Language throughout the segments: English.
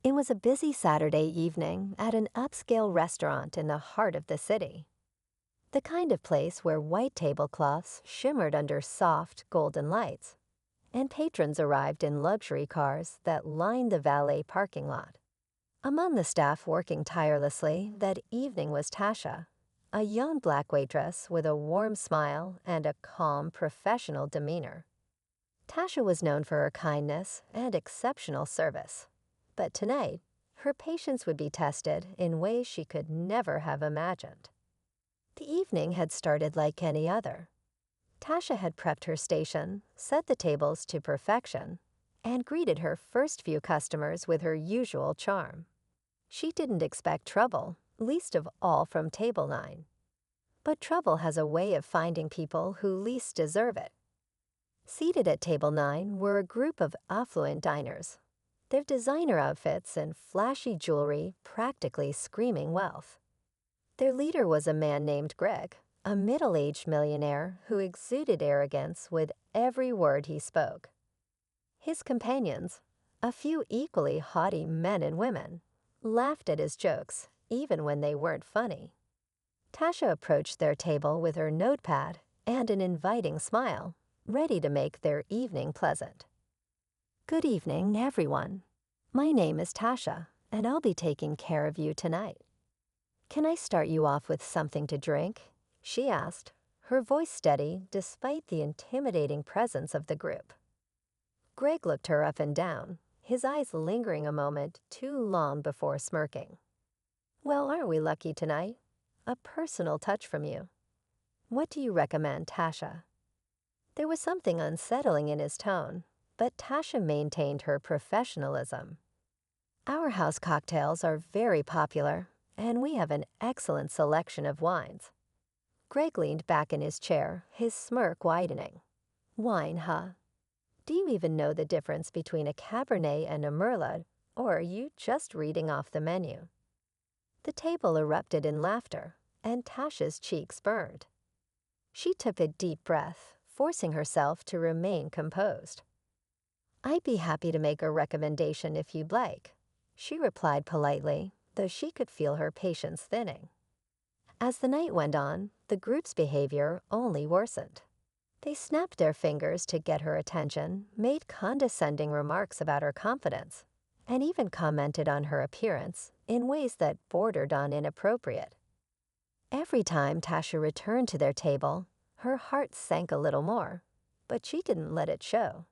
It was a busy Saturday evening at an upscale restaurant in the heart of the city. The kind of place where white tablecloths shimmered under soft, golden lights, and patrons arrived in luxury cars that lined the valet parking lot. Among the staff working tirelessly that evening was Tasha, a young black waitress with a warm smile and a calm, professional demeanor. Tasha was known for her kindness and exceptional service, but tonight, her patience would be tested in ways she could never have imagined. The evening had started like any other. Tasha had prepped her station, set the tables to perfection, and greeted her first few customers with her usual charm. She didn't expect trouble, least of all from Table 9. But trouble has a way of finding people who least deserve it. Seated at Table 9 were a group of affluent diners, their designer outfits and flashy jewelry practically screaming wealth. Their leader was a man named Greg, a middle-aged millionaire who exuded arrogance with every word he spoke. His companions, a few equally haughty men and women, laughed at his jokes even when they weren't funny. Tasha approached their table with her notepad and an inviting smile, ready to make their evening pleasant. "Good evening, everyone. My name is Tasha, and I'll be taking care of you tonight. Can I start you off with something to drink?" she asked, her voice steady despite the intimidating presence of the group. Greg looked her up and down, his eyes lingering a moment too long before smirking. "Well, aren't we lucky tonight? A personal touch from you. What do you recommend, Tasha?" There was something unsettling in his tone, but Tasha maintained her professionalism. "Our house cocktails are very popular, and we have an excellent selection of wines." Greg leaned back in his chair, his smirk widening. "Wine, huh? Do you even know the difference between a Cabernet and a Merlot, or are you just reading off the menu?" The table erupted in laughter, and Tasha's cheeks burned. She took a deep breath, forcing herself to remain composed. "I'd be happy to make a recommendation if you'd like," she replied politely, though she could feel her patience thinning. As the night went on, the group's behavior only worsened. They snapped their fingers to get her attention, made condescending remarks about her confidence, and even commented on her appearance in ways that bordered on inappropriate. Every time Tasha returned to their table, her heart sank a little more, but she didn't let it show.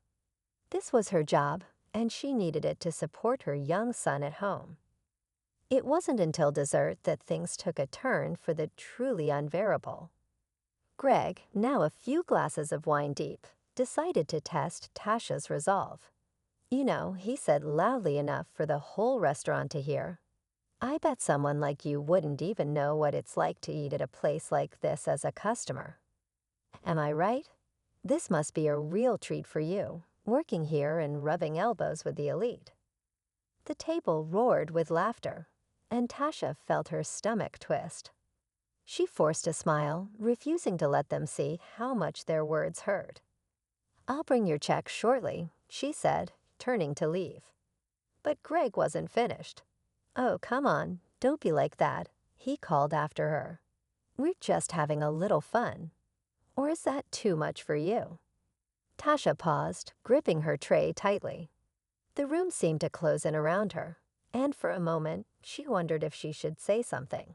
This was her job, and she needed it to support her young son at home. It wasn't until dessert that things took a turn for the truly unbearable. Greg, now a few glasses of wine deep, decided to test Tasha's resolve. He said loudly enough for the whole restaurant to hear, "I bet someone like you wouldn't even know what it's like to eat at a place like this as a customer. Am I right? This must be a real treat for you, working here and rubbing elbows with the elite." The table roared with laughter, and Tasha felt her stomach twist. She forced a smile, refusing to let them see how much their words hurt. "I'll bring your check shortly," she said, turning to leave. But Greg wasn't finished. "Oh, come on, don't be like that," he called after her. "We're just having a little fun. Or is that too much for you?" Tasha paused, gripping her tray tightly. The room seemed to close in around her, and for a moment she wondered if she should say something.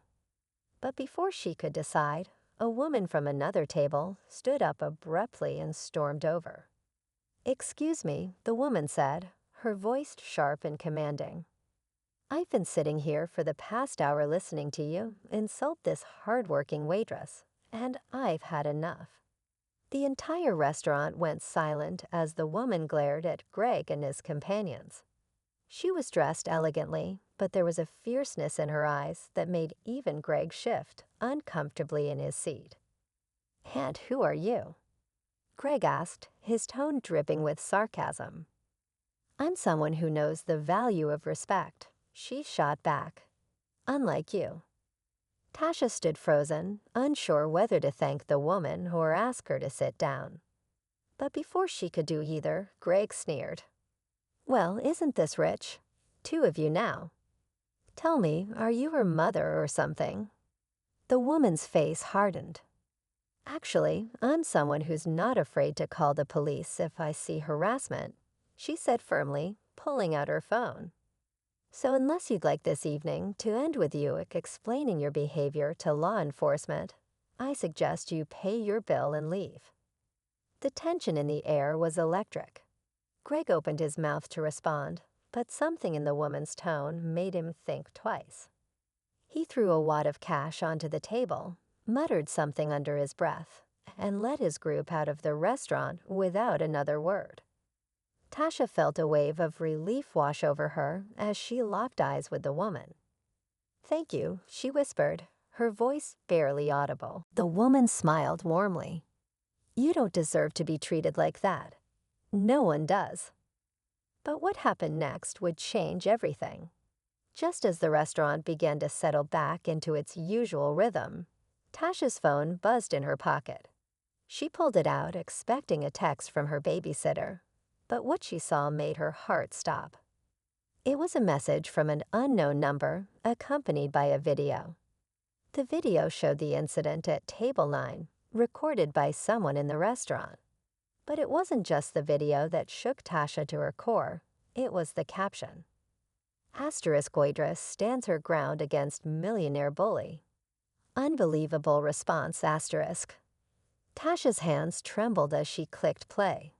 But before she could decide, a woman from another table stood up abruptly and stormed over. "Excuse me," the woman said, her voice sharp and commanding. "I've been sitting here for the past hour listening to you insult this hardworking waitress, and I've had enough." The entire restaurant went silent as the woman glared at Greg and his companions. She was dressed elegantly, but there was a fierceness in her eyes that made even Greg shift uncomfortably in his seat. "And who are you?" Greg asked, his tone dripping with sarcasm. "I'm someone who knows the value of respect," she shot back. "Unlike you." Tasha stood frozen, unsure whether to thank the woman or ask her to sit down. But before she could do either, Greg sneered. "Well, isn't this rich? two of you now. Tell me, are you her mother or something?" The woman's face hardened. "Actually, I'm someone who's not afraid to call the police if I see harassment," she said firmly, pulling out her phone. "So unless you'd like this evening to end with you explaining your behavior to law enforcement, I suggest you pay your bill and leave." The tension in the air was electric. Greg opened his mouth to respond, but something in the woman's tone made him think twice. He threw a wad of cash onto the table, muttered something under his breath, and led his group out of the restaurant without another word. Tasha felt a wave of relief wash over her as she locked eyes with the woman. "Thank you," she whispered, her voice barely audible. The woman smiled warmly. "You don't deserve to be treated like that. No one does." But what happened next would change everything. Just as the restaurant began to settle back into its usual rhythm, Tasha's phone buzzed in her pocket. She pulled it out, expecting a text from her babysitter, but what she saw made her heart stop. It was a message from an unknown number, accompanied by a video. The video showed the incident at Table 9, recorded by someone in the restaurant. But it wasn't just the video that shook Tasha to her core, it was the caption. Waitress stands her ground against millionaire bully. Unbelievable response, Tasha's hands trembled as she clicked play.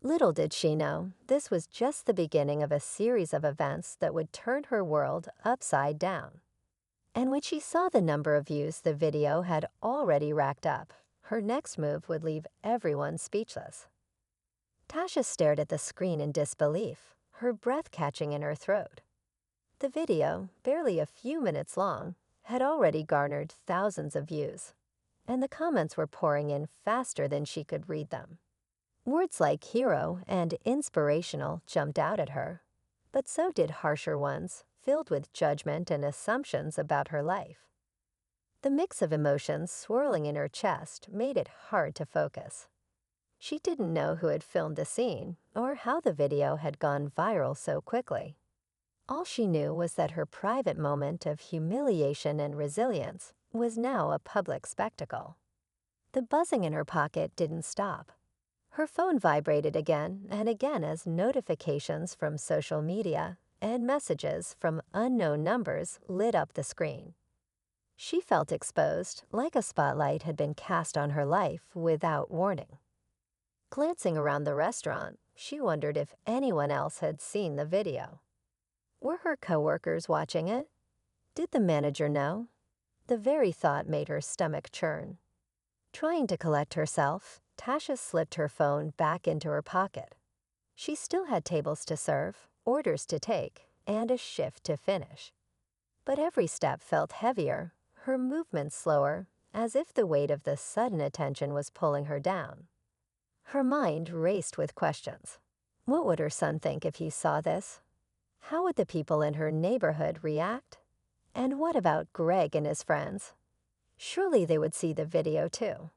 Little did she know, this was just the beginning of a series of events that would turn her world upside down. And when she saw the number of views the video had already racked up, her next move would leave everyone speechless. Tasha stared at the screen in disbelief, her breath catching in her throat. The video, barely a few minutes long, had already garnered thousands of views, and the comments were pouring in faster than she could read them. Words like hero and inspirational jumped out at her, but so did harsher ones, filled with judgment and assumptions about her life. The mix of emotions swirling in her chest made it hard to focus. She didn't know who had filmed the scene or how the video had gone viral so quickly. All she knew was that her private moment of humiliation and resilience was now a public spectacle. The buzzing in her pocket didn't stop. Her phone vibrated again and again as notifications from social media and messages from unknown numbers lit up the screen. She felt exposed, like a spotlight had been cast on her life without warning. Glancing around the restaurant, she wondered if anyone else had seen the video. Were her coworkers watching it? Did the manager know? The very thought made her stomach churn. Trying to collect herself, Tasha slipped her phone back into her pocket. She still had tables to serve, orders to take, and a shift to finish. But every step felt heavier, her movements slower, as if the weight of the sudden attention was pulling her down. Her mind raced with questions. What would her son think if he saw this? How would the people in her neighborhood react? And what about Greg and his friends? Surely they would see the video too.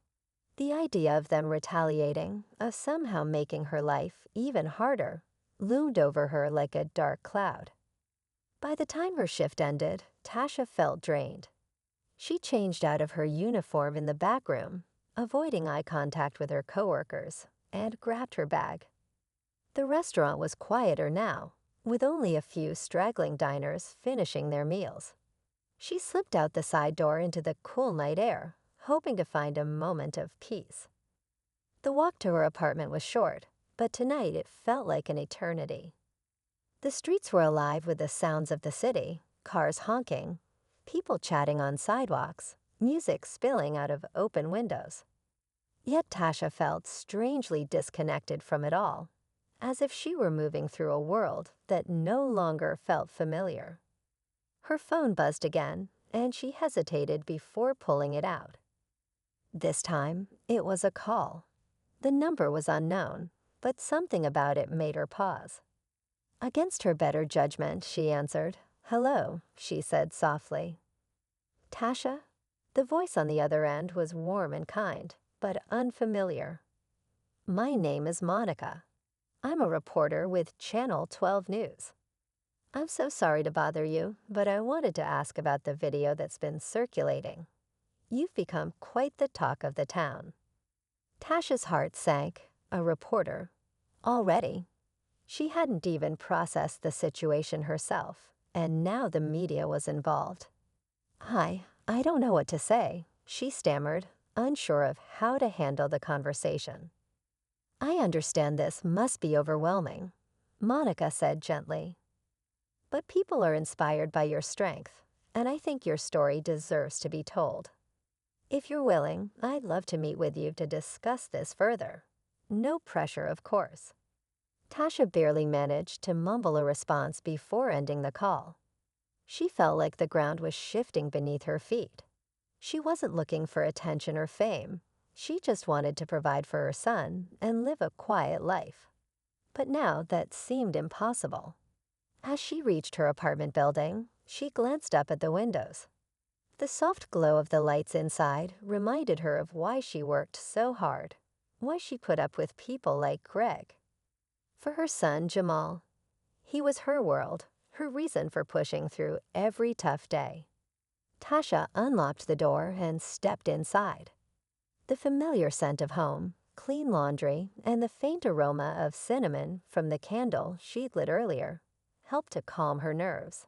The idea of them retaliating, of somehow making her life even harder, loomed over her like a dark cloud. By the time her shift ended, Tasha felt drained. She changed out of her uniform in the back room, avoiding eye contact with her coworkers, and grabbed her bag. The restaurant was quieter now, with only a few straggling diners finishing their meals. She slipped out the side door into the cool night air, hoping to find a moment of peace. The walk to her apartment was short, but tonight it felt like an eternity. The streets were alive with the sounds of the city, cars honking, people chatting on sidewalks, music spilling out of open windows. Yet Tasha felt strangely disconnected from it all, as if she were moving through a world that no longer felt familiar. Her phone buzzed again, and she hesitated before pulling it out. This time, it was a call. The number was unknown, but something about it made her pause. Against her better judgment, she answered. "Hello," she said softly. "Tasha?" The voice on the other end was warm and kind, but unfamiliar. "My name is Monica. I'm a reporter with Channel 12 News." I'm so sorry to bother you, but I wanted to ask about the video that's been circulating. You've become quite the talk of the town. Tasha's heart sank. A reporter. Already. She hadn't even processed the situation herself, and now the media was involved. I don't know what to say, she stammered, unsure of how to handle the conversation. I understand this must be overwhelming, Monica said gently. But people are inspired by your strength, and I think your story deserves to be told. If you're willing, I'd love to meet with you to discuss this further. No pressure, of course. Tasha barely managed to mumble a response before ending the call. She felt like the ground was shifting beneath her feet. She wasn't looking for attention or fame. She just wanted to provide for her son and live a quiet life. But now that seemed impossible. As she reached her apartment building, she glanced up at the windows. The soft glow of the lights inside reminded her of why she worked so hard, why she put up with people like Greg. For her son, Jamal. He was her world, her reason for pushing through every tough day. Tasha unlocked the door and stepped inside. The familiar scent of home, clean laundry, and the faint aroma of cinnamon from the candle she'd lit earlier helped to calm her nerves.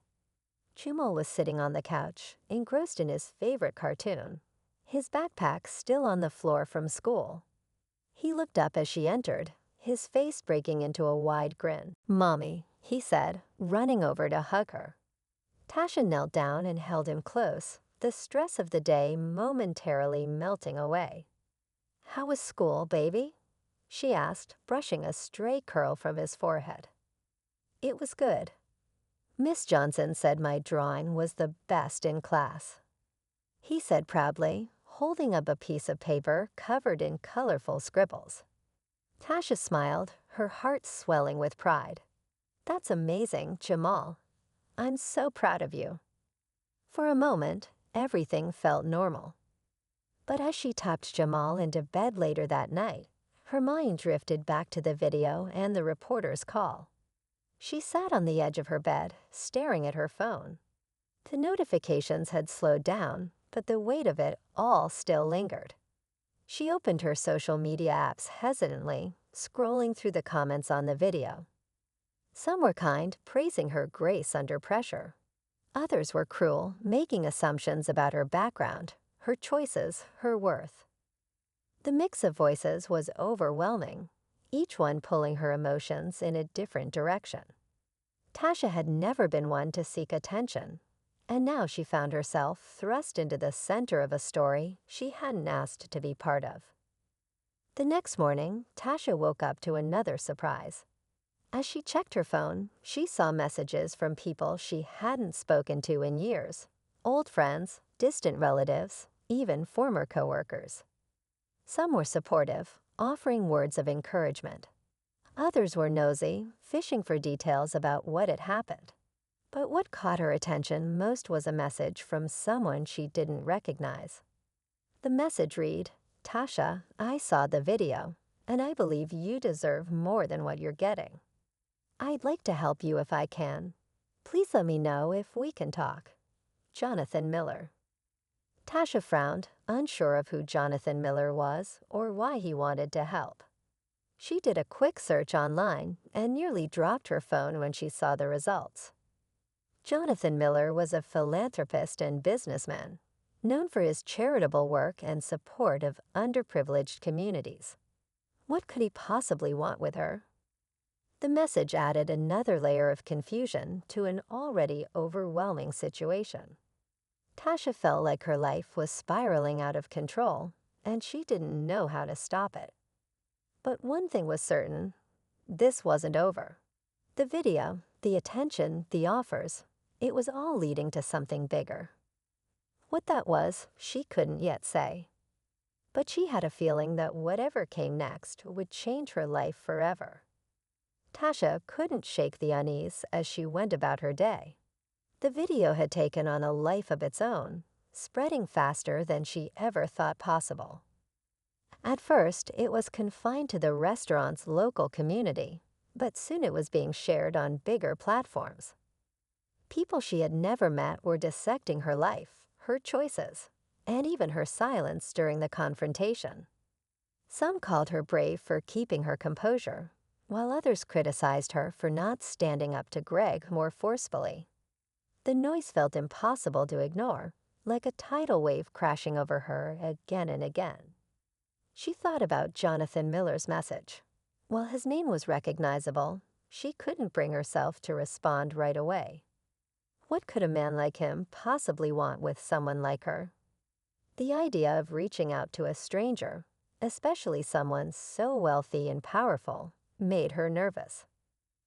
Jamal was sitting on the couch, engrossed in his favorite cartoon, his backpack still on the floor from school. He looked up as she entered, his face breaking into a wide grin. "Mommy," he said, running over to hug her. Tasha knelt down and held him close, the stress of the day momentarily melting away. "How was school, baby?" she asked, brushing a stray curl from his forehead. "It was good. Miss Johnson said my drawing was the best in class," he said proudly, holding up a piece of paper covered in colorful scribbles. Tasha smiled, her heart swelling with pride. "That's amazing, Jamal. I'm so proud of you." For a moment, everything felt normal. But as she tucked Jamal into bed later that night, her mind drifted back to the video and the reporter's call. She sat on the edge of her bed, staring at her phone. The notifications had slowed down, but the weight of it all still lingered. She opened her social media apps hesitantly, scrolling through the comments on the video. Some were kind, praising her grace under pressure. Others were cruel, making assumptions about her background, her choices, her worth. The mix of voices was overwhelming, each one pulling her emotions in a different direction. Tasha had never been one to seek attention, and now she found herself thrust into the center of a story she hadn't asked to be part of. The next morning, Tasha woke up to another surprise. As she checked her phone, she saw messages from people she hadn't spoken to in years, old friends, distant relatives, even former coworkers. Some were supportive, offering words of encouragement. Others were nosy, fishing for details about what had happened. But what caught her attention most was a message from someone she didn't recognize. The message read, "Tasha, I saw the video, and I believe you deserve more than what you're getting. I'd like to help you if I can. Please let me know if we can talk. Jonathan Miller." Tasha frowned, unsure of who Jonathan Miller was or why he wanted to help. She did a quick search online and nearly dropped her phone when she saw the results. Jonathan Miller was a philanthropist and businessman, known for his charitable work and support of underprivileged communities. What could he possibly want with her? The message added another layer of confusion to an already overwhelming situation. Tasha felt like her life was spiraling out of control, and she didn't know how to stop it. But one thing was certain, this wasn't over. The video, the attention, the offers, it was all leading to something bigger. What that was, she couldn't yet say. But she had a feeling that whatever came next would change her life forever. Tasha couldn't shake the unease as she went about her day. The video had taken on a life of its own, spreading faster than she ever thought possible. At first, it was confined to the restaurant's local community, but soon it was being shared on bigger platforms. People she had never met were dissecting her life, her choices, and even her silence during the confrontation. Some called her brave for keeping her composure, while others criticized her for not standing up to Greg more forcefully. The noise felt impossible to ignore, like a tidal wave crashing over her again and again. She thought about Jonathan Miller's message. While his name was recognizable, she couldn't bring herself to respond right away. What could a man like him possibly want with someone like her? The idea of reaching out to a stranger, especially someone so wealthy and powerful, made her nervous.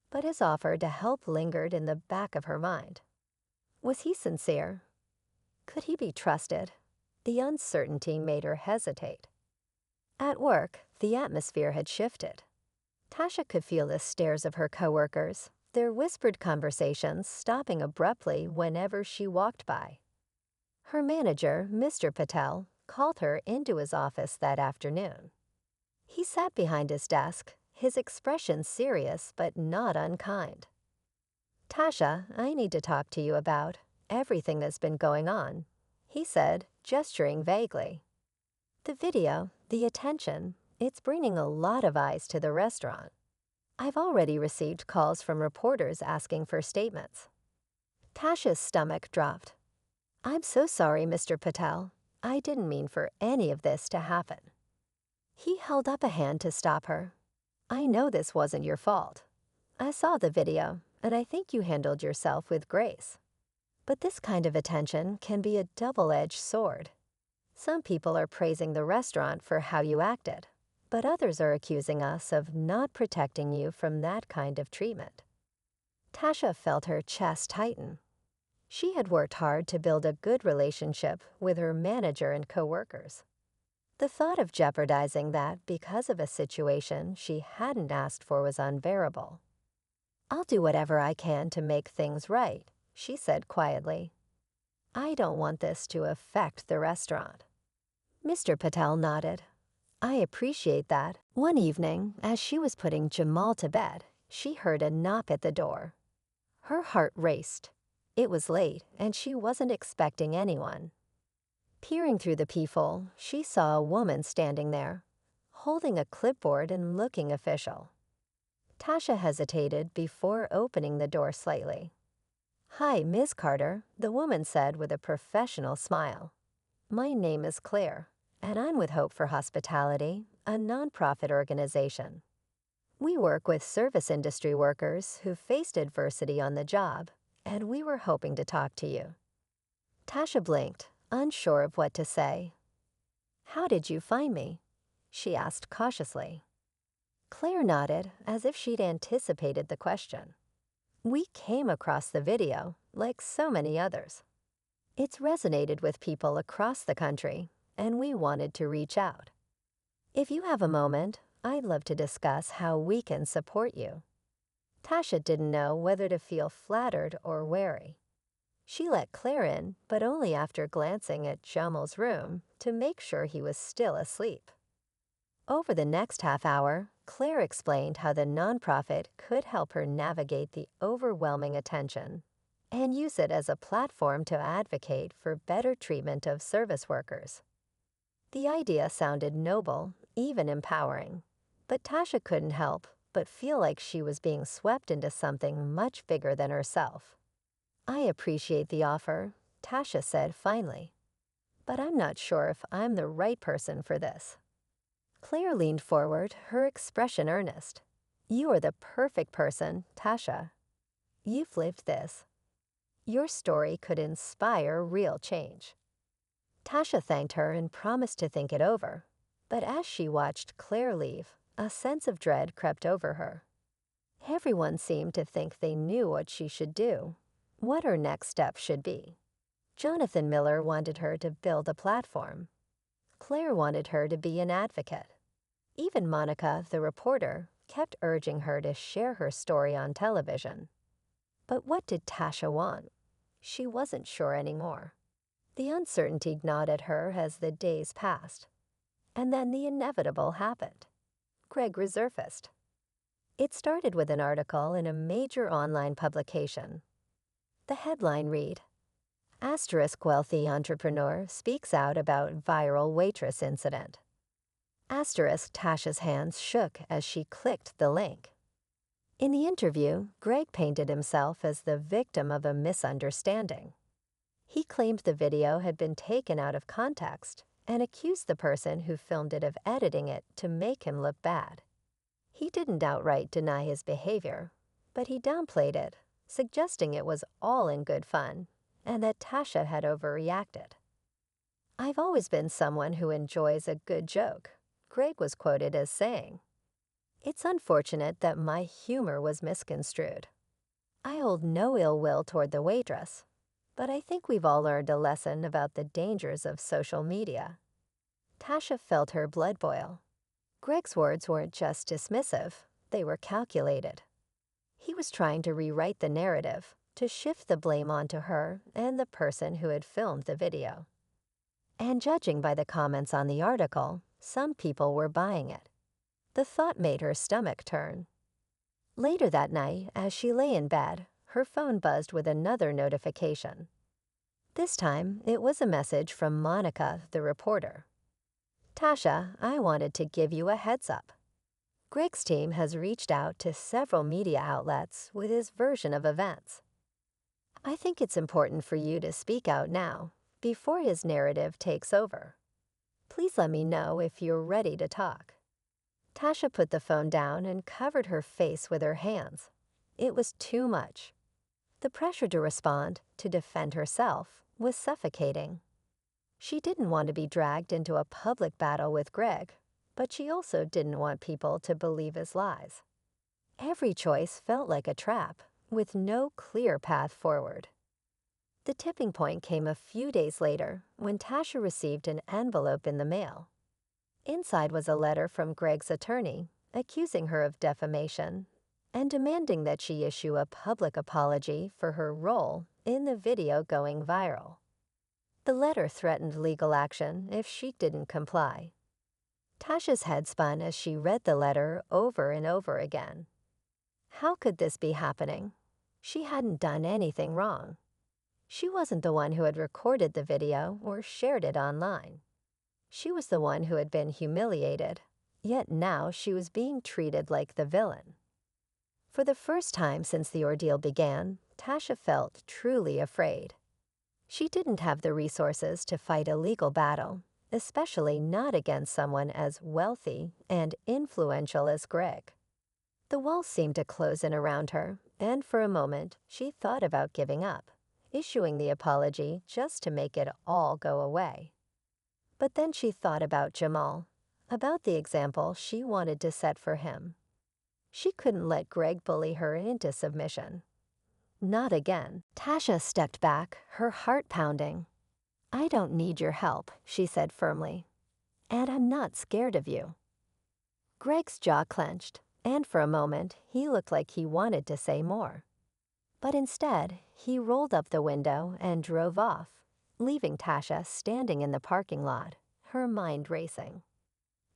But his offer to help lingered in the back of her mind. Was he sincere? Could he be trusted? The uncertainty made her hesitate. At work, the atmosphere had shifted. Tasha could feel the stares of her coworkers, their whispered conversations stopping abruptly whenever she walked by. Her manager, Mr. Patel, called her into his office that afternoon. He sat behind his desk, his expression serious but not unkind. "Tasha, I need to talk to you about everything that's been going on," he said, gesturing vaguely. "The video, the attention, it's bringing a lot of eyes to the restaurant. I've already received calls from reporters asking for statements." Tasha's stomach dropped. "I'm so sorry, Mr. Patel. I didn't mean for any of this to happen." He held up a hand to stop her. "I know this wasn't your fault. I saw the video, and I think you handled yourself with grace. But this kind of attention can be a double-edged sword. Some people are praising the restaurant for how you acted, but others are accusing us of not protecting you from that kind of treatment." Tasha felt her chest tighten. She had worked hard to build a good relationship with her manager and coworkers. The thought of jeopardizing that because of a situation she hadn't asked for was unbearable. "I'll do whatever I can to make things right," she said quietly. "I don't want this to affect the restaurant." Mr. Patel nodded. "I appreciate that." One evening, as she was putting Jamal to bed, she heard a knock at the door. Her heart raced. It was late, and she wasn't expecting anyone. Peering through the peephole, she saw a woman standing there, holding a clipboard and looking official. Tasha hesitated before opening the door slightly. "Hi, Ms. Carter," the woman said with a professional smile. "My name is Claire, and I'm with Hope for Hospitality, a nonprofit organization. We work with service industry workers who faced adversity on the job, and we were hoping to talk to you." Tasha blinked, unsure of what to say. "How did you find me?" she asked cautiously. Claire nodded as if she'd anticipated the question. "We came across the video, like so many others. It's resonated with people across the country, and we wanted to reach out. If you have a moment, I'd love to discuss how we can support you." Tasha didn't know whether to feel flattered or wary. She let Claire in, but only after glancing at Jamal's room to make sure he was still asleep. Over the next half hour, Claire explained how the nonprofit could help her navigate the overwhelming attention and use it as a platform to advocate for better treatment of service workers. The idea sounded noble, even empowering, but Tasha couldn't help but feel like she was being swept into something much bigger than herself. "I appreciate the offer," Tasha said finally, "but I'm not sure if I'm the right person for this." Claire leaned forward, her expression earnest. "You are the perfect person, Tasha. You've lived this. Your story could inspire real change." Tasha thanked her and promised to think it over, but as she watched Claire leave, a sense of dread crept over her. Everyone seemed to think they knew what she should do, what her next step should be. Jonathan Miller wanted her to build a platform. Claire wanted her to be an advocate. Even Monica, the reporter, kept urging her to share her story on television. But what did Tasha want? She wasn't sure anymore. The uncertainty gnawed at her as the days passed. And then the inevitable happened. Greg resurfaced. It started with an article in a major online publication. The headline read, Asterisk wealthy entrepreneur speaks out about viral waitress incident. Asterisk Tasha's hands shook as she clicked the link. In the interview, Greg painted himself as the victim of a misunderstanding. He claimed the video had been taken out of context and accused the person who filmed it of editing it to make him look bad. He didn't outright deny his behavior, but he downplayed it, suggesting it was all in good fun and that Tasha had overreacted. "I've always been someone who enjoys a good joke," Greg was quoted as saying. "It's unfortunate that my humor was misconstrued. I hold no ill will toward the waitress, but I think we've all learned a lesson about the dangers of social media." Tasha felt her blood boil. Greg's words weren't just dismissive, they were calculated. He was trying to rewrite the narrative, to shift the blame onto her and the person who had filmed the video. And judging by the comments on the article, some people were buying it. The thought made her stomach turn. Later that night, as she lay in bed, her phone buzzed with another notification. This time, it was a message from Monica, the reporter. "Tasha, I wanted to give you a heads up. Greg's team has reached out to several media outlets with his version of events. I think it's important for you to speak out now, before his narrative takes over. Please let me know if you're ready to talk." Tasha put the phone down and covered her face with her hands. It was too much. The pressure to respond, to defend herself, was suffocating. She didn't want to be dragged into a public battle with Greg, but she also didn't want people to believe his lies. Every choice felt like a trap, with no clear path forward. The tipping point came a few days later when Tasha received an envelope in the mail. Inside was a letter from Greg's attorney accusing her of defamation and demanding that she issue a public apology for her role in the video going viral. The letter threatened legal action if she didn't comply. Tasha's head spun as she read the letter over and over again. How could this be happening? She hadn't done anything wrong. She wasn't the one who had recorded the video or shared it online. She was the one who had been humiliated, yet now she was being treated like the villain. For the first time since the ordeal began, Tasha felt truly afraid. She didn't have the resources to fight a legal battle, especially not against someone as wealthy and influential as Greg. The walls seemed to close in around her, and for a moment she thought about giving up, issuing the apology just to make it all go away. But then she thought about Jamal, about the example she wanted to set for him. She couldn't let Greg bully her into submission. Not again. Tasha stepped back, her heart pounding. "I don't need your help," she said firmly. "And I'm not scared of you." Greg's jaw clenched, and for a moment he looked like he wanted to say more. But instead, he rolled up the window and drove off, leaving Tasha standing in the parking lot, her mind racing.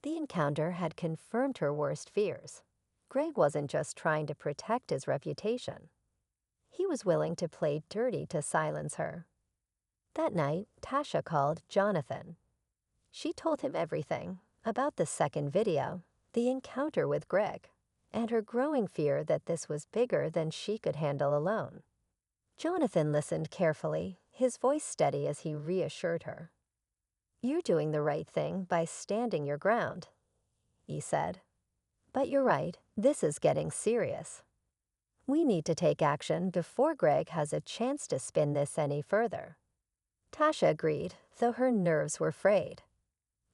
The encounter had confirmed her worst fears. Greg wasn't just trying to protect his reputation. He was willing to play dirty to silence her. That night, Tasha called Jonathan. She told him everything about the second video, the encounter with Greg, and her growing fear that this was bigger than she could handle alone. Jonathan listened carefully, his voice steady as he reassured her. "You're doing the right thing by standing your ground," he said. "But you're right, this is getting serious. We need to take action before Greg has a chance to spin this any further." Tasha agreed, though her nerves were frayed.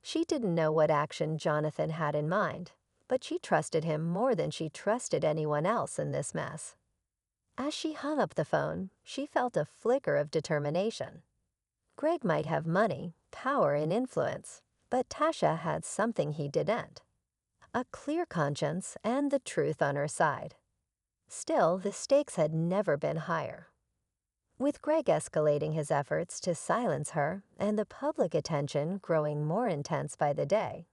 She didn't know what action Jonathan had in mind, but she trusted him more than she trusted anyone else in this mess. As she hung up the phone, she felt a flicker of determination. Greg might have money, power, and influence, but Tasha had something he didn't: a clear conscience and the truth on her side. Still, the stakes had never been higher. With Greg escalating his efforts to silence her and the public attention growing more intense by the day,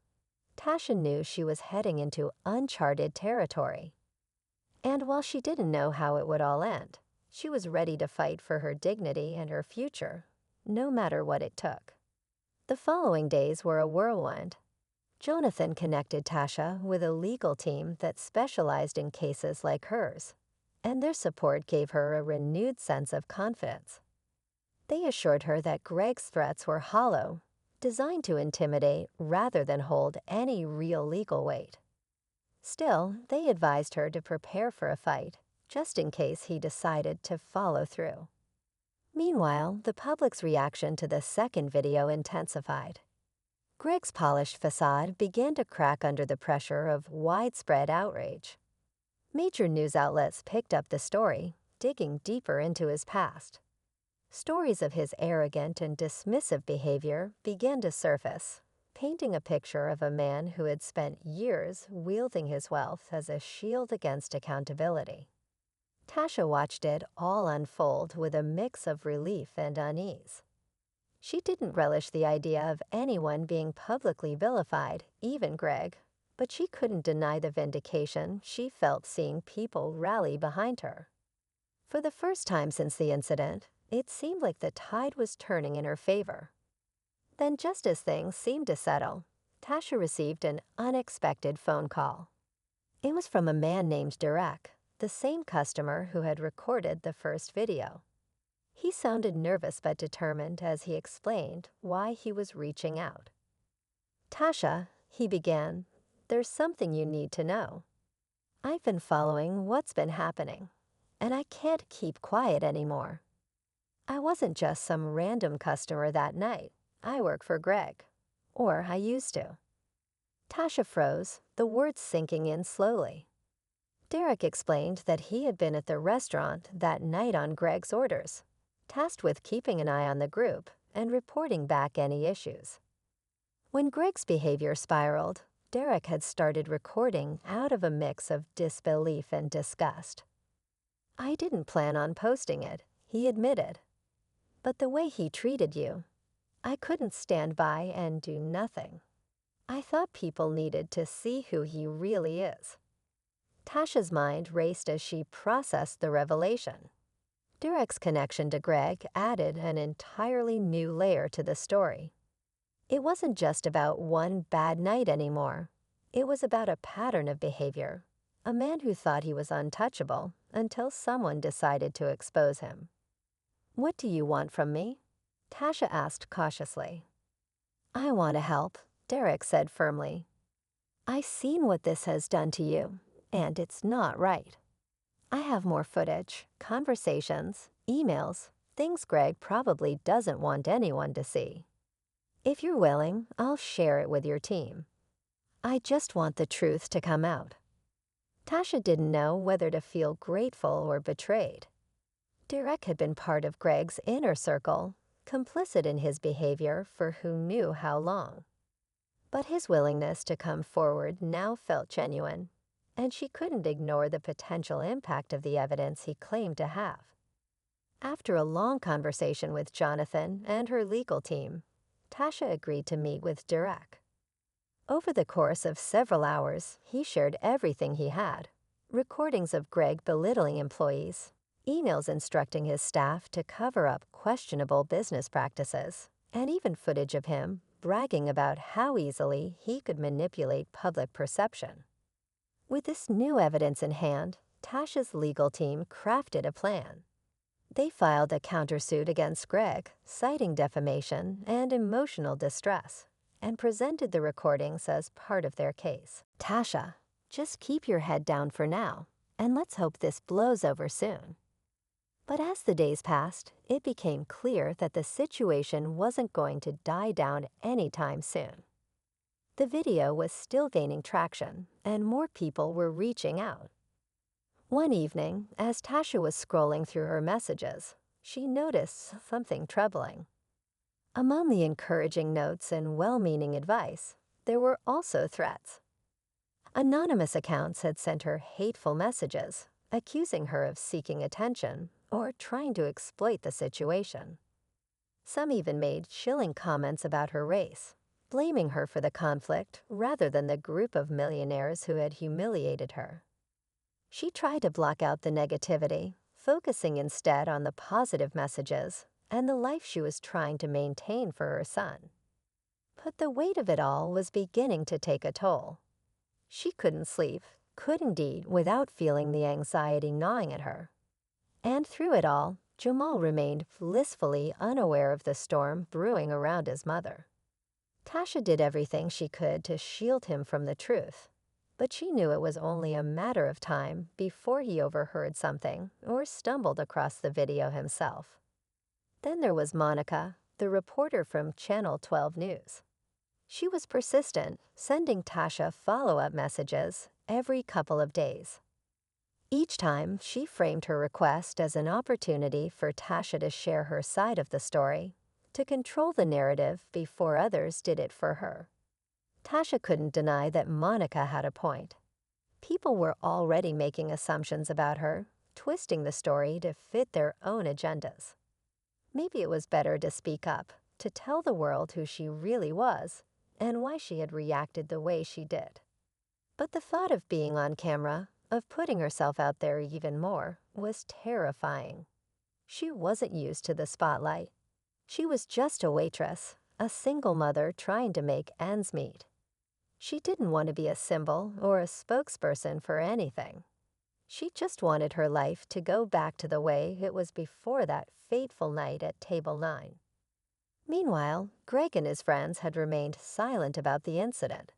Tasha knew she was heading into uncharted territory. And while she didn't know how it would all end, She was ready to fight for her dignity and her future, no matter what it took. The following days were a whirlwind. Jonathan connected Tasha with a legal team that specialized in cases like hers, and their support gave her a renewed sense of confidence. They assured her that Greg's threats were hollow, designed to intimidate rather than hold any real legal weight. Still, they advised her to prepare for a fight, just in case he decided to follow through. Meanwhile, the public's reaction to the second video intensified. Greg's polished facade began to crack under the pressure of widespread outrage. Major news outlets picked up the story, digging deeper into his past. Stories of his arrogant and dismissive behavior began to surface, painting a picture of a man who had spent years wielding his wealth as a shield against accountability. Tasha watched it all unfold with a mix of relief and unease. She didn't relish the idea of anyone being publicly vilified, even Greg, but she couldn't deny the vindication she felt seeing people rally behind her. For the first time since the incident, it seemed like the tide was turning in her favor. Then, just as things seemed to settle, Tasha received an unexpected phone call. It was from a man named Derek, the same customer who had recorded the first video. He sounded nervous but determined as he explained why he was reaching out. "Tasha," he began, "there's something you need to know. I've been following what's been happening, and I can't keep quiet anymore. I wasn't just some random customer that night. I work for Greg. Or I used to." Tasha froze, the words sinking in slowly. Derek explained that he had been at the restaurant that night on Greg's orders, tasked with keeping an eye on the group and reporting back any issues. When Greg's behavior spiraled, Derek had started recording out of a mix of disbelief and disgust. "I didn't plan on posting it," he admitted. "But the way he treated you, I couldn't stand by and do nothing. I thought people needed to see who he really is." Tasha's mind raced as she processed the revelation. Derek's connection to Greg added an entirely new layer to the story. It wasn't just about one bad night anymore. It was about a pattern of behavior, a man who thought he was untouchable until someone decided to expose him. "What do you want from me?" Tasha asked cautiously. "I want to help," Derek said firmly. "I've seen what this has done to you, and it's not right. I have more footage, conversations, emails, things Greg probably doesn't want anyone to see. If you're willing, I'll share it with your team. I just want the truth to come out." Tasha didn't know whether to feel grateful or betrayed. Derek had been part of Greg's inner circle, complicit in his behavior for who knew how long. But his willingness to come forward now felt genuine, and she couldn't ignore the potential impact of the evidence he claimed to have. After a long conversation with Jonathan and her legal team, Tasha agreed to meet with Derek. Over the course of several hours, he shared everything he had: recordings of Greg belittling employees, emails instructing his staff to cover up questionable business practices, and even footage of him bragging about how easily he could manipulate public perception. With this new evidence in hand, Tasha's legal team crafted a plan. They filed a countersuit against Greg, citing defamation and emotional distress, and presented the recordings as part of their case. "Tasha, just keep your head down for now, and let's hope this blows over soon." But as the days passed, it became clear that the situation wasn't going to die down anytime soon. The video was still gaining traction, and more people were reaching out. One evening, as Tasha was scrolling through her messages, she noticed something troubling. Among the encouraging notes and well-meaning advice, there were also threats. Anonymous accounts had sent her hateful messages, accusing her of seeking attention or trying to exploit the situation. Some even made chilling comments about her race, blaming her for the conflict rather than the group of millionaires who had humiliated her. She tried to block out the negativity, focusing instead on the positive messages and the life she was trying to maintain for her son. But the weight of it all was beginning to take a toll. She couldn't sleep, couldn't eat without feeling the anxiety gnawing at her. And through it all, Jamal remained blissfully unaware of the storm brewing around his mother. Tasha did everything she could to shield him from the truth, but she knew it was only a matter of time before he overheard something or stumbled across the video himself. Then there was Monica, the reporter from Channel 12 News. She was persistent, sending Tasha follow-up messages every couple of days. Each time, she framed her request as an opportunity for Tasha to share her side of the story, to control the narrative before others did it for her. Tasha couldn't deny that Monica had a point. People were already making assumptions about her, twisting the story to fit their own agendas. Maybe it was better to speak up, to tell the world who she really was, and why she had reacted the way she did. But the thought of being on camera, of putting herself out there even more, was terrifying. She wasn't used to the spotlight. She was just a waitress, a single mother trying to make ends meet. She didn't want to be a symbol or a spokesperson for anything. She just wanted her life to go back to the way it was before that fateful night at Table 9. Meanwhile, Greg and his friends had remained silent about the incident.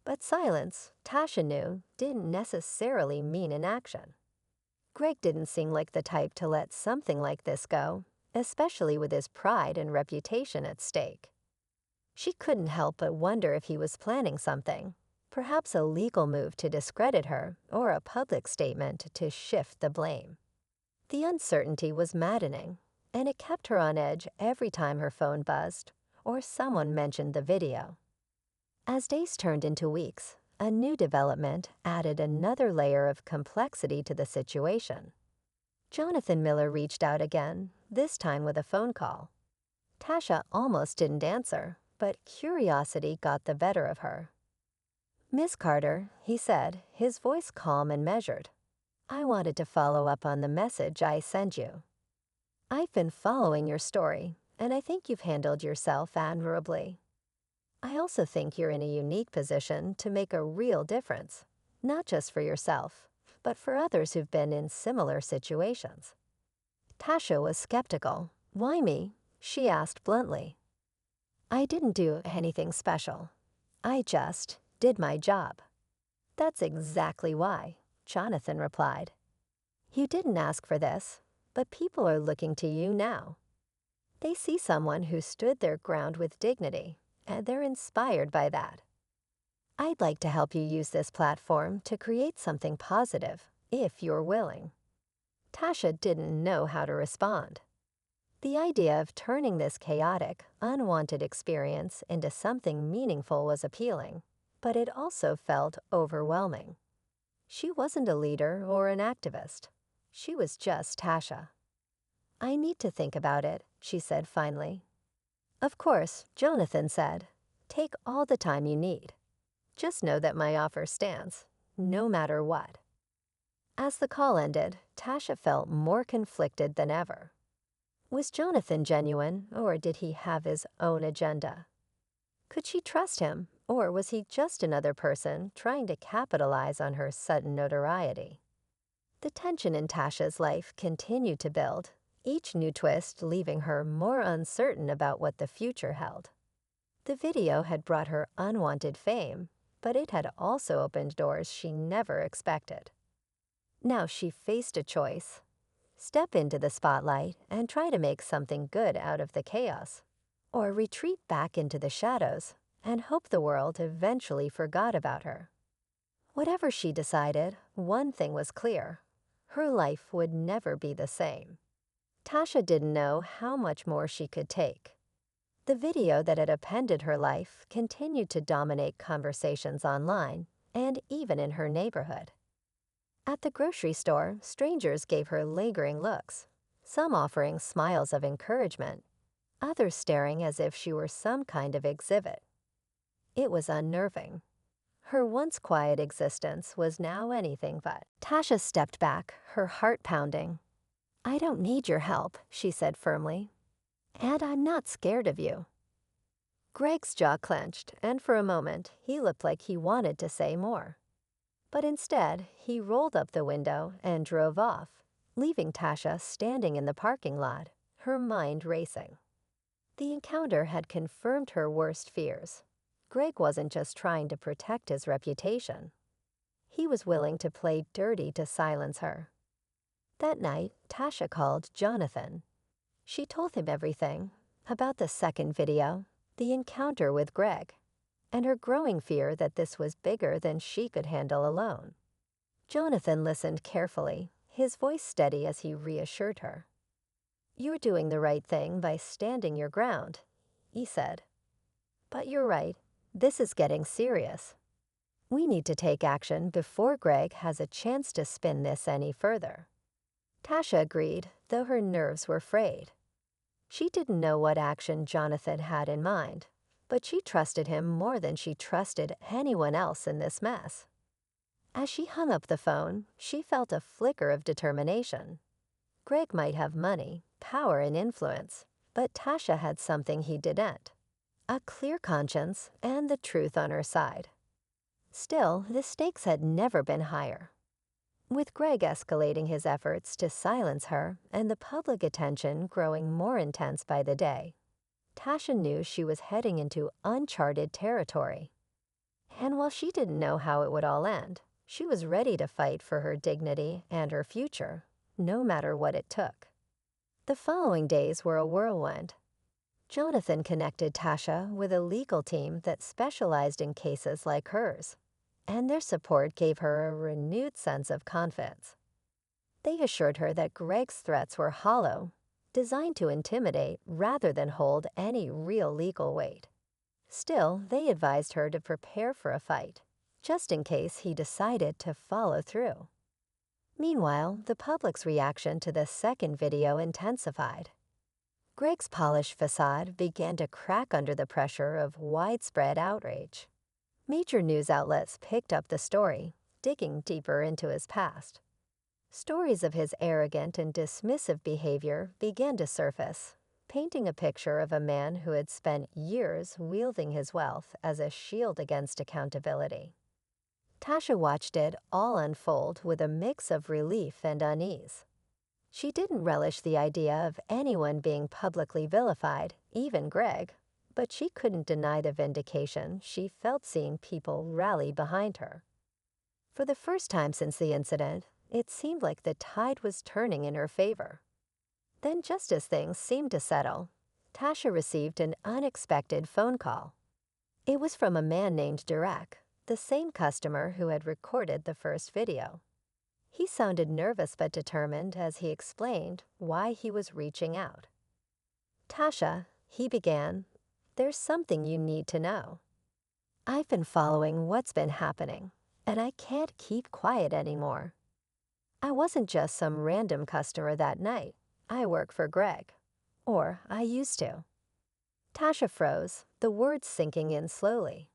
But silence, Tasha knew, didn't necessarily mean inaction. Greg didn't seem like the type to let something like this go, especially with his pride and reputation at stake. She couldn't help but wonder if he was planning something, perhaps a legal move to discredit her or a public statement to shift the blame. The uncertainty was maddening, and it kept her on edge every time her phone buzzed or someone mentioned the video. As days turned into weeks, a new development added another layer of complexity to the situation. Jonathan Miller reached out again, this time with a phone call. Tasha almost didn't answer, but curiosity got the better of her. "Miss Carter," he said, his voice calm and measured. "I wanted to follow up on the message I sent you. I've been following your story, and I think you've handled yourself admirably. I also think you're in a unique position to make a real difference, not just for yourself, but for others who've been in similar situations." Tasha was skeptical. "Why me?" she asked bluntly. "I didn't do anything special. I just did my job." "That's exactly why," Jonathan replied. "You didn't ask for this, but people are looking to you now. They see someone who stood their ground with dignity, and they're inspired by that. I'd like to help you use this platform to create something positive, if you're willing." Tasha didn't know how to respond. The idea of turning this chaotic, unwanted experience into something meaningful was appealing, but it also felt overwhelming. She wasn't a leader or an activist. She was just Tasha. "I need to think about it," she said finally. "Of course," Jonathan said. "Take all the time you need. Just know that my offer stands, no matter what." As the call ended, Tasha felt more conflicted than ever. Was Jonathan genuine, or did he have his own agenda? Could she trust him, or was he just another person trying to capitalize on her sudden notoriety? The tension in Tasha's life continued to build, each new twist leaving her more uncertain about what the future held. The video had brought her unwanted fame, but it had also opened doors she never expected. Now she faced a choice: step into the spotlight and try to make something good out of the chaos, or retreat back into the shadows and hope the world eventually forgot about her. Whatever she decided, one thing was clear: her life would never be the same. Tasha didn't know how much more she could take. The video that had appended her life continued to dominate conversations online and even in her neighborhood. At the grocery store, strangers gave her lingering looks, some offering smiles of encouragement, others staring as if she were some kind of exhibit. It was unnerving. Her once quiet existence was now anything but. Tasha stepped back, her heart pounding. "I don't need your help," she said firmly. "And I'm not scared of you." Greg's jaw clenched, and for a moment, he looked like he wanted to say more. But instead, he rolled up the window and drove off, leaving Tasha standing in the parking lot, her mind racing. The encounter had confirmed her worst fears. Greg wasn't just trying to protect his reputation. He was willing to play dirty to silence her. That night, Tasha called Jonathan. She told him everything about the second video, the encounter with Greg, and her growing fear that this was bigger than she could handle alone. Jonathan listened carefully, his voice steady as he reassured her. "You're doing the right thing by standing your ground," he said. "But you're right, this is getting serious. We need to take action before Greg has a chance to spin this any further." Tasha agreed, though her nerves were frayed. She didn't know what action Jonathan had in mind, but she trusted him more than she trusted anyone else in this mess. As she hung up the phone, she felt a flicker of determination. Greg might have money, power, and influence, but Tasha had something he didn't: a clear conscience and the truth on her side. Still, the stakes had never been higher. With Greg escalating his efforts to silence her and the public attention growing more intense by the day, Tasha knew she was heading into uncharted territory. And while she didn't know how it would all end, she was ready to fight for her dignity and her future, no matter what it took. The following days were a whirlwind. Jonathan connected Tasha with a legal team that specialized in cases like hers, and their support gave her a renewed sense of confidence. They assured her that Greg's threats were hollow, designed to intimidate rather than hold any real legal weight. Still, they advised her to prepare for a fight, just in case he decided to follow through. Meanwhile, the public's reaction to the second video intensified. Greg's polished facade began to crack under the pressure of widespread outrage. Major news outlets picked up the story, digging deeper into his past. Stories of his arrogant and dismissive behavior began to surface, painting a picture of a man who had spent years wielding his wealth as a shield against accountability. Tasha watched it all unfold with a mix of relief and unease. She didn't relish the idea of anyone being publicly vilified, even Greg, but she couldn't deny the vindication she felt seeing people rally behind her. For the first time since the incident, it seemed like the tide was turning in her favor. Then, just as things seemed to settle, Tasha received an unexpected phone call. It was from a man named Derek, the same customer who had recorded the first video. He sounded nervous but determined as he explained why he was reaching out. "Tasha," he began, "there's something you need to know. I've been following what's been happening, and I can't keep quiet anymore. I wasn't just some random customer that night. I work for Greg. Or I used to." Tasha froze, the words sinking in slowly.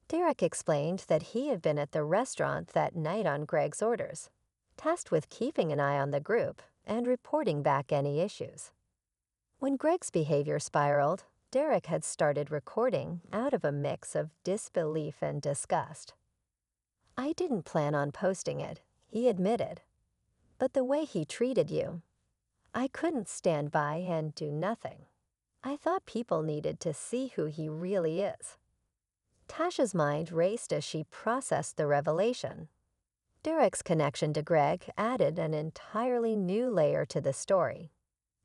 Derek explained that he had been at the restaurant that night on Greg's orders, tasked with keeping an eye on the group and reporting back any issues. When Greg's behavior spiraled, Derek had started recording out of a mix of disbelief and disgust. "I didn't plan on posting it," he admitted. "But the way he treated you, I couldn't stand by and do nothing. I thought people needed to see who he really is." Tasha's mind raced as she processed the revelation. Derek's connection to Greg added an entirely new layer to the story.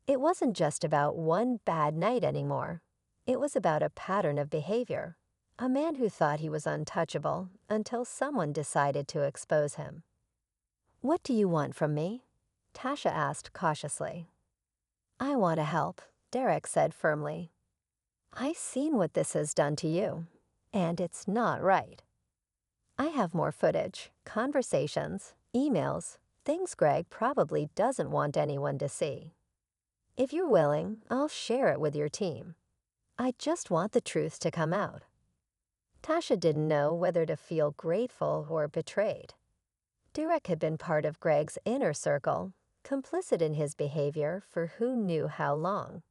It wasn't just about one bad night anymore. It was about a pattern of behavior, a man who thought he was untouchable until someone decided to expose him. "What do you want from me?" Tasha asked cautiously. "I want to help," Derek said firmly. "I've seen what this has done to you, and it's not right. I have more footage, conversations, emails, things Greg probably doesn't want anyone to see. If you're willing, I'll share it with your team. I just want the truth to come out." Tasha didn't know whether to feel grateful or betrayed. Derek had been part of Greg's inner circle, complicit in his behavior for who knew how long.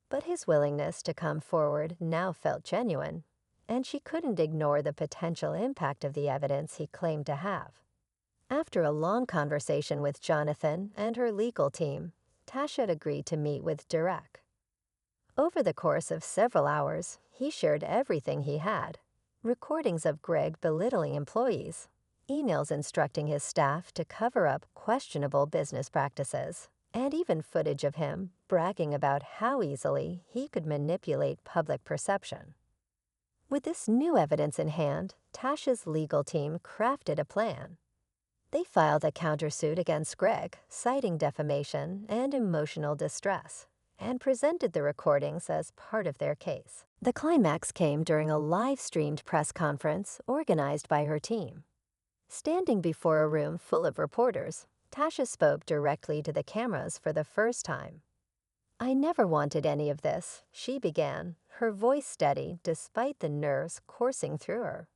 But his willingness to come forward now felt genuine, and she couldn't ignore the potential impact of the evidence he claimed to have. After a long conversation with Jonathan and her legal team, Tasha agreed to meet with Derek. Over the course of several hours, he shared everything he had: recordings of Greg belittling employees, emails instructing his staff to cover up questionable business practices, and even footage of him bragging about how easily he could manipulate public perception. With this new evidence in hand, Tasha's legal team crafted a plan. They filed a countersuit against Greg, citing defamation and emotional distress, and presented the recordings as part of their case. The climax came during a live-streamed press conference organized by her team. Standing before a room full of reporters, Tasha spoke directly to the cameras for the first time. "I never wanted any of this," she began, her voice steady despite the nerves coursing through her.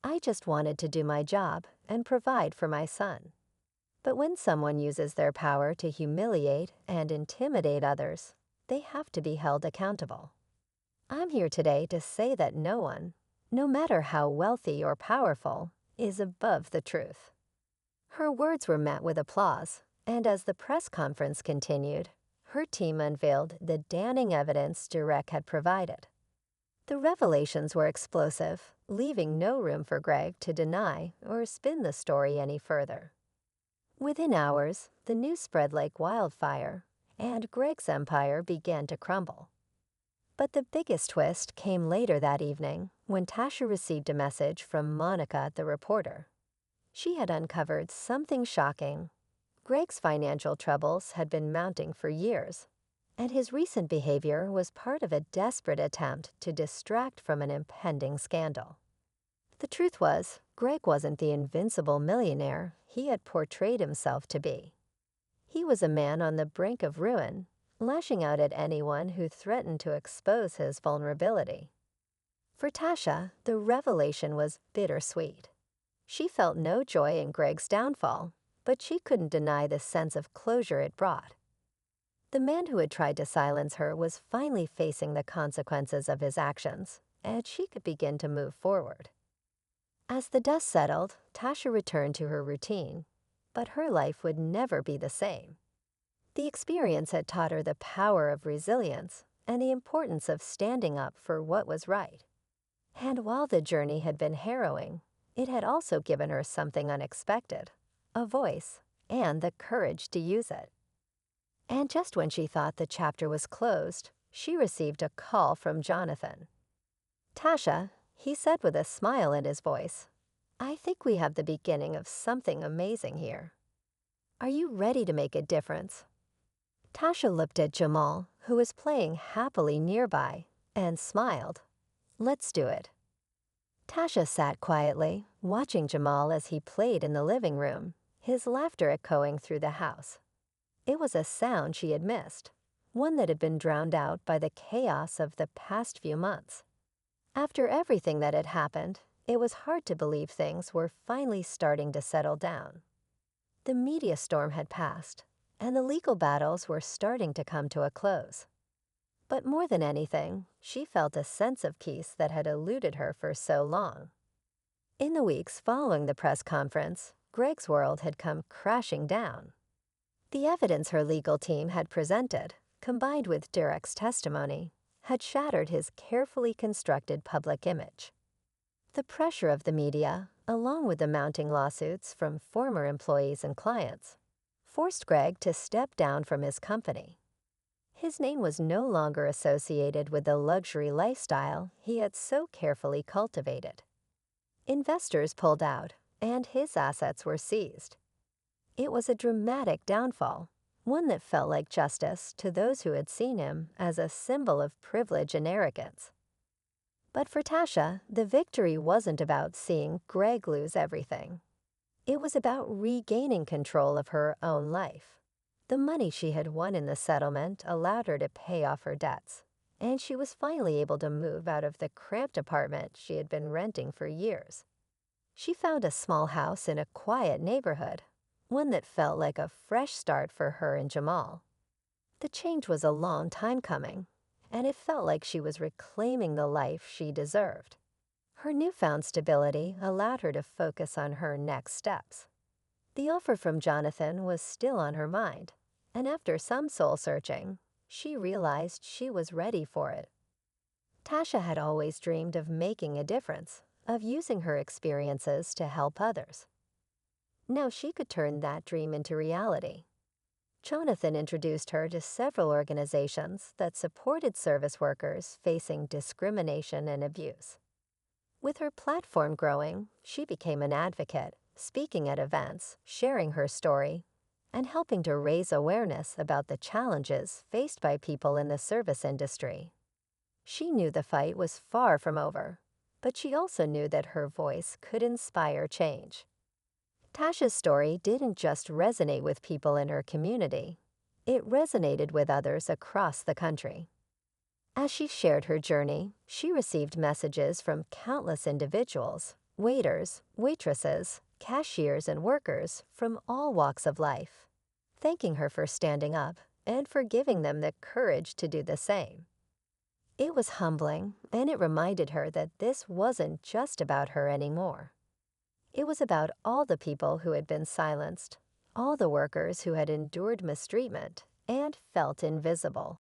"I just wanted to do my job and provide for my son. But when someone uses their power to humiliate and intimidate others, they have to be held accountable. I'm here today to say that no one, no matter how wealthy or powerful, is above the truth." Her words were met with applause, and as the press conference continued, her team unveiled the damning evidence Derek had provided. The revelations were explosive, leaving no room for Greg to deny or spin the story any further. Within hours, the news spread like wildfire, and Greg's empire began to crumble. But the biggest twist came later that evening when Tasha received a message from Monica, the reporter. She had uncovered something shocking. Greg's financial troubles had been mounting for years, and his recent behavior was part of a desperate attempt to distract from an impending scandal. The truth was, Greg wasn't the invincible millionaire he had portrayed himself to be. He was a man on the brink of ruin, lashing out at anyone who threatened to expose his vulnerability. For Tasha, the revelation was bittersweet. She felt no joy in Greg's downfall, but she couldn't deny the sense of closure it brought. The man who had tried to silence her was finally facing the consequences of his actions, and she could begin to move forward. As the dust settled, Tasha returned to her routine, but her life would never be the same. The experience had taught her the power of resilience and the importance of standing up for what was right. And while the journey had been harrowing, it had also given her something unexpected: a voice and the courage to use it. And just when she thought the chapter was closed, she received a call from Jonathan. "Tasha," he said with a smile in his voice, "I think we have the beginning of something amazing here. Are you ready to make a difference?" Tasha looked at Jamal, who was playing happily nearby, and smiled. "Let's do it." Tasha sat quietly, watching Jamal as he played in the living room, his laughter echoing through the house. It was a sound she had missed, one that had been drowned out by the chaos of the past few months. After everything that had happened, it was hard to believe things were finally starting to settle down. The media storm had passed, and the legal battles were starting to come to a close. But more than anything, she felt a sense of peace that had eluded her for so long. In the weeks following the press conference, Greg's world had come crashing down. The evidence her legal team had presented, combined with Derek's testimony, had shattered his carefully constructed public image. The pressure of the media, along with the mounting lawsuits from former employees and clients, forced Greg to step down from his company. His name was no longer associated with the luxury lifestyle he had so carefully cultivated. Investors pulled out, and his assets were seized. It was a dramatic downfall, one that felt like justice to those who had seen him as a symbol of privilege and arrogance. But for Tasha, the victory wasn't about seeing Greg lose everything. It was about regaining control of her own life. The money she had won in the settlement allowed her to pay off her debts, and she was finally able to move out of the cramped apartment she had been renting for years. She found a small house in a quiet neighborhood, one that felt like a fresh start for her and Jamal. The change was a long time coming, and it felt like she was reclaiming the life she deserved. Her newfound stability allowed her to focus on her next steps. The offer from Jonathan was still on her mind, and after some soul-searching, she realized she was ready for it. Tasha had always dreamed of making a difference, of using her experiences to help others. Now she could turn that dream into reality. Jonathan introduced her to several organizations that supported service workers facing discrimination and abuse. With her platform growing, she became an advocate, speaking at events, sharing her story, and helping to raise awareness about the challenges faced by people in the service industry. She knew the fight was far from over, but she also knew that her voice could inspire change. Tasha's story didn't just resonate with people in her community. It resonated with others across the country. As she shared her journey, she received messages from countless individuals, waiters, waitresses, cashiers, and workers from all walks of life, thanking her for standing up and for giving them the courage to do the same. It was humbling, and it reminded her that this wasn't just about her anymore. It was about all the people who had been silenced, all the workers who had endured mistreatment and felt invisible.